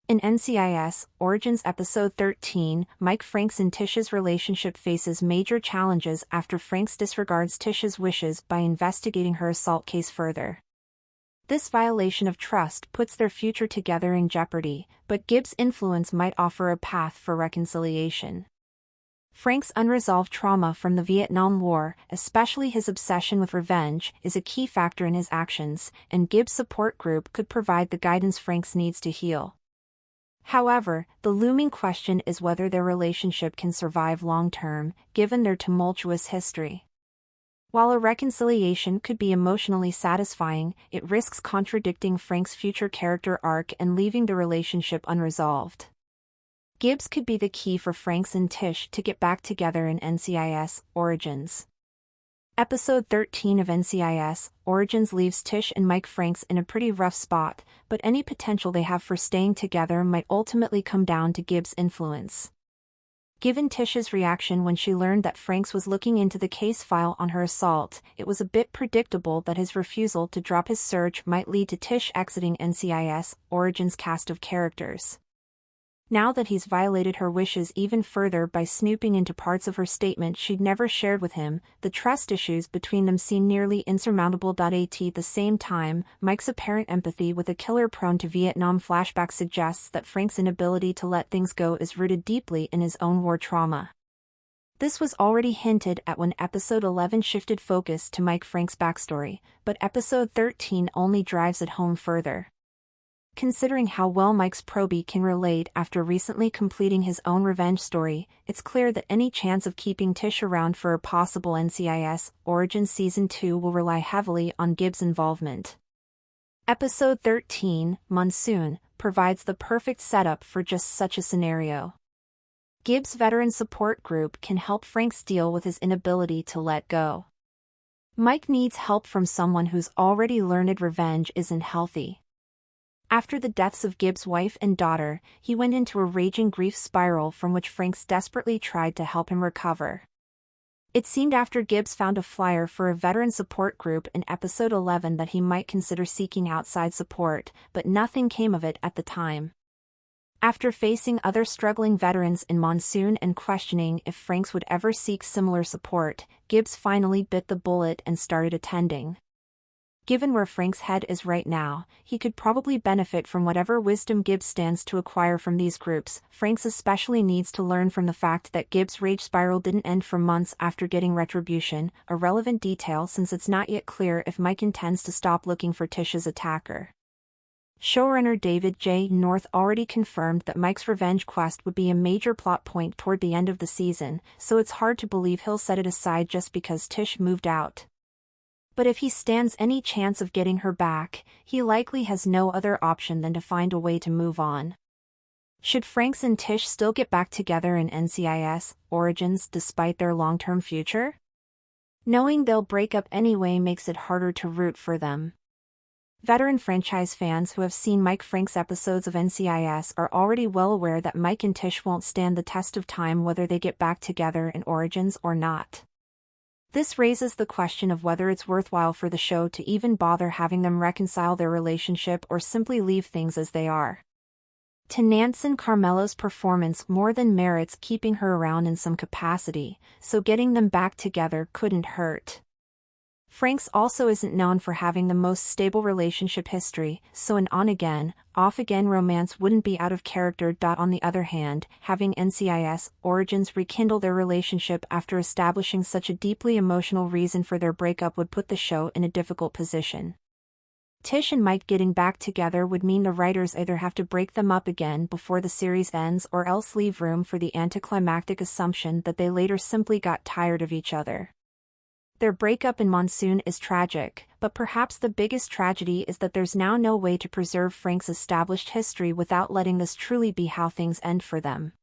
In NCIS Origins Episode 13, Mike Franks and Tish's relationship faces major challenges after Franks disregards Tish's wishes by investigating her assault case further. This violation of trust puts their future together in jeopardy, but Gibbs' influence might offer a path for reconciliation. Frank's unresolved trauma from the Vietnam War, especially his obsession with revenge, is a key factor in his actions, and Gibbs' support group could provide the guidance Franks needs to heal. However, the looming question is whether their relationship can survive long-term, given their tumultuous history. While a reconciliation could be emotionally satisfying, it risks contradicting Frank's future character arc and leaving the relationship unresolved. Gibbs could be the key for Franks and Tish to get back together in NCIS Origins. Episode 13 of NCIS Origins leaves Tish and Mike Franks in a pretty rough spot, but any potential they have for staying together might ultimately come down to Gibbs' influence. Given Tish's reaction when she learned that Franks was looking into the case file on her assault, it was a bit predictable that his refusal to drop his search might lead to Tish exiting NCIS Origins' cast of characters. Now that he's violated her wishes even further by snooping into parts of her statement she'd never shared with him, the trust issues between them seem nearly insurmountable. At the same time, Mike's apparent empathy with a killer prone to Vietnam flashbacks suggests that Frank's inability to let things go is rooted deeply in his own war trauma. This was already hinted at when Episode 11 shifted focus to Mike Frank's backstory, but Episode 13 only drives it home further. Considering how well Mike's probie can relate after recently completing his own revenge story, it's clear that any chance of keeping Tish around for a possible NCIS Origins Season 2 will rely heavily on Gibbs' involvement. Episode 13, Monsoon, provides the perfect setup for just such a scenario. Gibbs' veteran support group can help Franks deal with his inability to let go. Mike needs help from someone who's already learned revenge isn't healthy. After the deaths of Gibbs' wife and daughter, he went into a raging grief spiral from which Franks desperately tried to help him recover. It seemed after Gibbs found a flyer for a veteran support group in Episode 11 that he might consider seeking outside support, but nothing came of it at the time. After facing other struggling veterans in Monsoon and questioning if Franks would ever seek similar support, Gibbs finally bit the bullet and started attending. Given where Frank's head is right now, he could probably benefit from whatever wisdom Gibbs stands to acquire from these groups. Franks especially needs to learn from the fact that Gibbs' rage spiral didn't end for months after getting retribution, a relevant detail since it's not yet clear if Mike intends to stop looking for Tish's attacker. Showrunner David J. North already confirmed that Mike's revenge quest would be a major plot point toward the end of the season, so it's hard to believe he'll set it aside just because Tish moved out. But if he stands any chance of getting her back, he likely has no other option than to find a way to move on. Should Franks and Tish still get back together in NCIS Origins despite their long-term future? Knowing they'll break up anyway makes it harder to root for them. Veteran franchise fans who have seen Mike Franks episodes of NCIS are already well aware that Mike and Tish won't stand the test of time whether they get back together in Origins or not. This raises the question of whether it's worthwhile for the show to even bother having them reconcile their relationship or simply leave things as they are. To Nansen, Carmelo's performance more than merits keeping her around in some capacity, so getting them back together couldn't hurt. Franks also isn't known for having the most stable relationship history, so an on-again, off-again romance wouldn't be out of character. On the other hand, having NCIS Origins rekindle their relationship after establishing such a deeply emotional reason for their breakup would put the show in a difficult position. Tish and Mike getting back together would mean the writers either have to break them up again before the series ends or else leave room for the anticlimactic assumption that they later simply got tired of each other. Their breakup in Monsoon is tragic, but perhaps the biggest tragedy is that there's now no way to preserve Frank's established history without letting this truly be how things end for them.